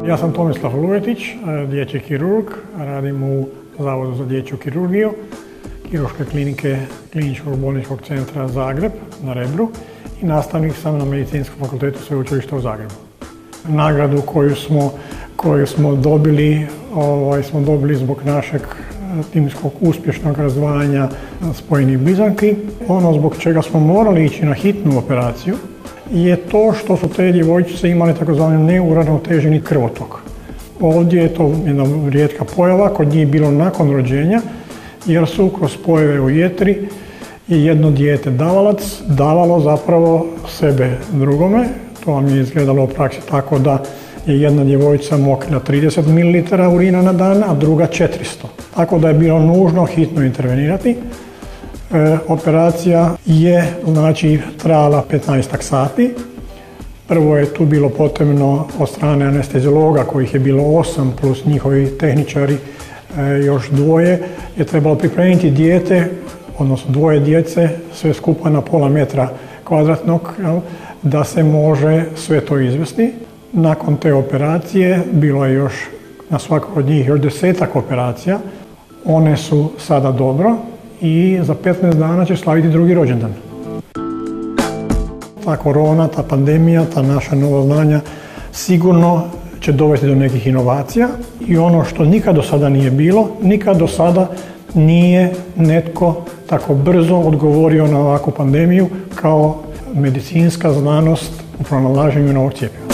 Ja sam Tomislav Lujetić, dječji kirurg, radim u Zavodu za dječju kirurgiju, Kirurške klinike Kliničkog bolničkog centra Zagreb na Rebru i nastavnik sam na Medicinskom fakultetu Sveučilišta u Zagrebu. Nagradu koju smo dobili zbog našeg timskog uspješnog razdvajanja spojenih blizanki. Ono zbog čega smo morali ići na hitnu operaciju je to što su te djevojčice imale takozvani neuravnoteženi krvotok. Ovdje je to jedna rijetka pojava, kod njih bilo nakon rođenja, jer su kroz spojeve u jetri i jedno dijete davalac davalo zapravo sebe drugome. To vam je izgledalo u praksi tako da je jedna djevojčica mokrila 30 ml urina na dan, a druga 400. Tako da je bilo nužno hitno intervenirati. Operacija je trajala 15 sati. Prvo je tu bilo potrebno od strane anesteziologa, kojih je bilo 8 plus njihovi tehničari još dvoje, je trebalo pripremiti dijete, odnosno dvoje djece, sve skupa na pola metra kvadratnog, da se može sve to izvesti. Nakon te operacije bilo je još na svakog od njih još 10-ak operacija. One su sada dobro i za 15 dana će slaviti drugi rođendan. Ta korona, ta pandemija, ta naša nova znanja sigurno će dovesti do nekih inovacija i ono što nikad do sada nije bilo, nikad do sada nije netko tako brzo odgovorio na ovakvu pandemiju kao medicinska znanost u pronalaženju novog cjepiva.